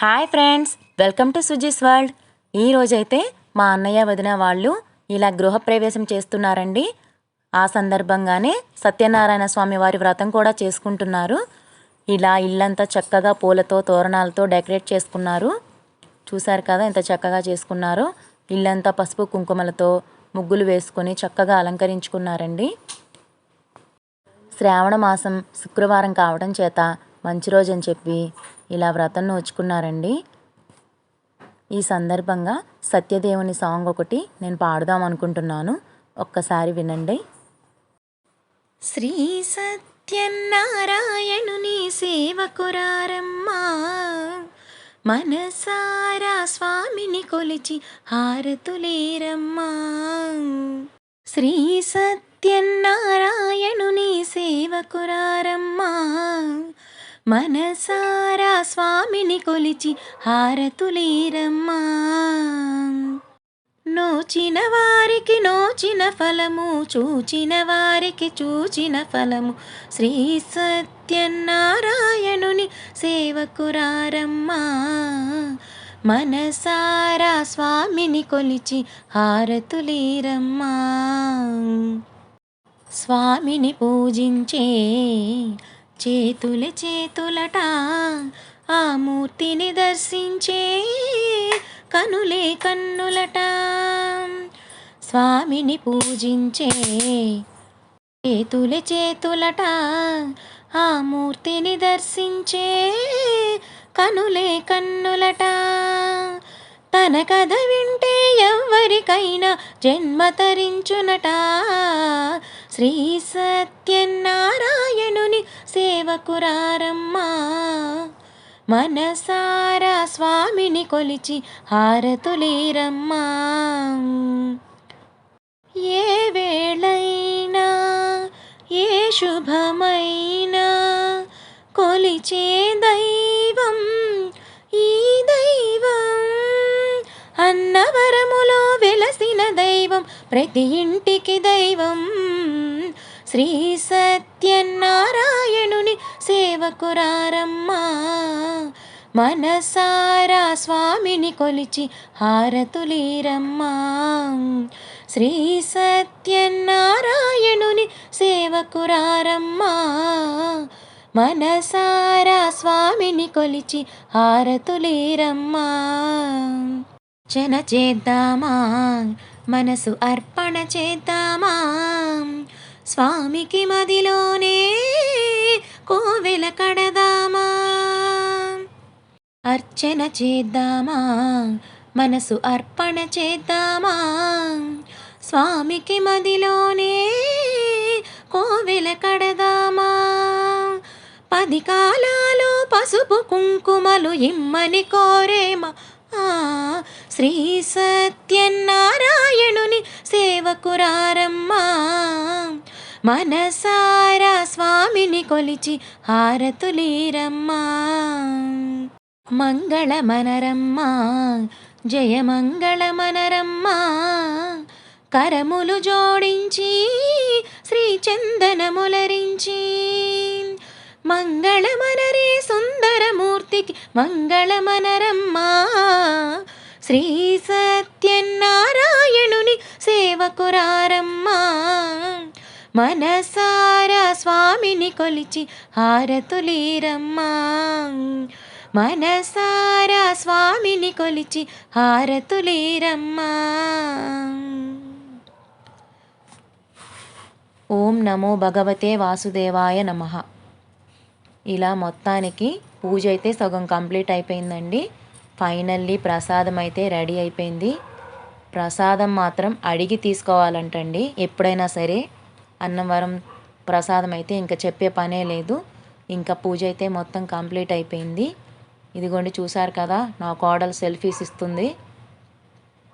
Hi friends, welcome to Suji's world. ఈరోజైతే మా అన్నయ్య వదిన వాళ్ళు ఇలా గృహప్రవేశం చేస్తున్నారండి. ఆ సందర్భంగానే సత్యనారాయణ స్వామి వారి వ్రతం కూడా చేసుకుంటున్నారు. ఇలా ఇల్లంతా చక్కగా పూలతో తోరణాలతో డెకరేట్ చేసుకున్నారు. చూశారు కదా ఎంత చక్కగా చేసుకున్నారో. ఇల్లంతా పసుపు కుంకుమలతో ముగ్గులు వేసుకొని చక్కగా అలంకరించుకున్నారండి. శ్రావణ మాసం శుక్రవారం కావడం చేత మంచి రోజు అని చెప్పి ఇలా వ్రతం నోచుకున్నారండి. ఈ సందర్భంగా సత్యదేవుని సాంగ్ ఒకటి నేను పాడుదాం అనుకుంటున్నాను, ఒక్కసారి వినండి. శ్రీ సత్యనారాయణుని సేవకురారమ్మా, మనసారా స్వామిని కొలిచి హారతులేరమ్మా. శ్రీ సత్యనారాయణుని సేవకురారమ్మా, మనసారా స్వామిని కొలిచి హారతులేరమ్మా. నోచిన వారికి నోచిన ఫలము, చూచిన వారికి చూచిన ఫలము. శ్రీ సత్యనారాయణుని సేవకురారమ్మా, మనసారా స్వామిని కొలిచి హారతులేరమ్మా. స్వామిని పూజించే చేతులట, ఆ మూర్తిని దర్శించే కనులే కన్నులట. స్వామిని పూజించే చేతులట, ఆ మూర్తిని దర్శించే కనులే కన్నులట. తన కథ వింటే ఎవ్వరికైనా జన్మ తరించునట. శ్రీ సత్యనారాయణుని సేవకురారమ్మా, మనసారా స్వామిని కొలిచి హారతులేరమ్మా. ఏ వేళైనా ఏ శుభమైనా కొలిచే దైవం ఈ దైవం. అన్నవరములో వెలసిన దైవం, ప్రతి ఇంటికి దైవం. శ్రీ సత్యనారాయణుని సేవకురారమ్మా, మనసారా స్వామిని కొలిచి హారతులేరమ్మా. శ్రీ సత్యనారాయణుని సేవకురారమ్మా, మనసారా స్వామిని కొలిచి హారతులేరమ్మా. జన చేద్దామా, మనసు అర్పణ చేద్దామా, స్వామికి మదిలోనే కోవెల కడదామా. అర్చన చేద్దామా, మనసు అర్పణ చేద్దామా, స్వామికి మదిలోనే కోవెల కడదామా. 10 కాలాలు పసుపు కుంకుమలు ఇమ్మని కోరేమా. శ్రీ సత్యనారాయణుని సేవకురారమ్మా, మనసారా స్వామిని కొలిచి హారతులేరమ్మా. మంగళమనరమ్మా, జయమంగళమనరమ్మా, కరములు జోడించి శ్రీ చందనములరించి. మంగళమనరే సుందరమూర్తికి మంగళమనరమ్మా. శ్రీ సత్యనారాయణుని సేవకురారమ్మా, మనసారా స్వామిని కొలిచి హారతులేరమ్మా. మనసారా స్వామిని కొలిచి హారతులేరమ్మా. ఓం నమో భగవతే వాసుదేవాయ నమః. ఇలా మొత్తానికి పూజ అయితే సగం కంప్లీట్ అయిపోయిందండి. ఫైనల్లీ ప్రసాదం అయితే రెడీ అయిపోయింది. ప్రసాదం మాత్రం అడిగి తీసుకోవాలంటండి ఎప్పుడైనా సరే. అన్నవరం ప్రసాదం అయితే ఇంకా చెప్పే పనే లేదు. ఇంకా పూజ అయితే మొత్తం కంప్లీట్ అయిపోయింది. ఇదిగోండి చూసారు కదా, నా కోడలు సెల్ఫీస్ ఇస్తుంది.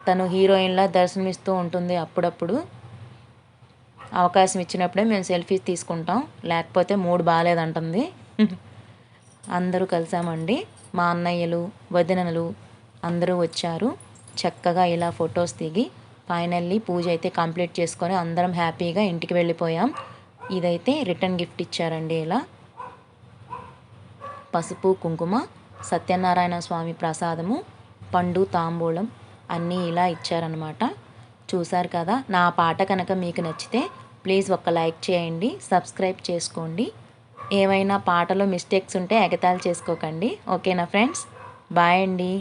తను హీరోయిన్లా దర్శనమిస్తూ ఉంటుంది. అప్పుడప్పుడు అవకాశం ఇచ్చినప్పుడే మేము సెల్ఫీస్ తీసుకుంటాం, లేకపోతే మూడ్ బాగాలేదంటుంది. అందరూ కలిసామండి. మా అన్నయ్యలు వదినలు అందరూ వచ్చారు. చక్కగా ఇలా ఫొటోస్ దిగి ఫైనల్లీ పూజ అయితే కంప్లీట్ చేసుకొని అందరం హ్యాపీగా ఇంటికి వెళ్ళిపోయాం. ఇదైతే రిటర్న్ గిఫ్ట్ ఇచ్చారండి. ఇలా పసుపు కుంకుమ సత్యనారాయణ స్వామి ప్రసాదము, పండు, తాంబూలం అన్నీ ఇలా ఇచ్చారనమాట. చూసారు కదా. నా పాట కనుక మీకు నచ్చితే ప్లీజ్ ఒక లైక్ చేయండి, సబ్స్క్రైబ్ చేసుకోండి. ఏమైనా పాటలో మిస్టేక్స్ ఉంటే ఎగతాళి చేసుకోకండి. ఓకేనా ఫ్రెండ్స్? బాయ్ అండి.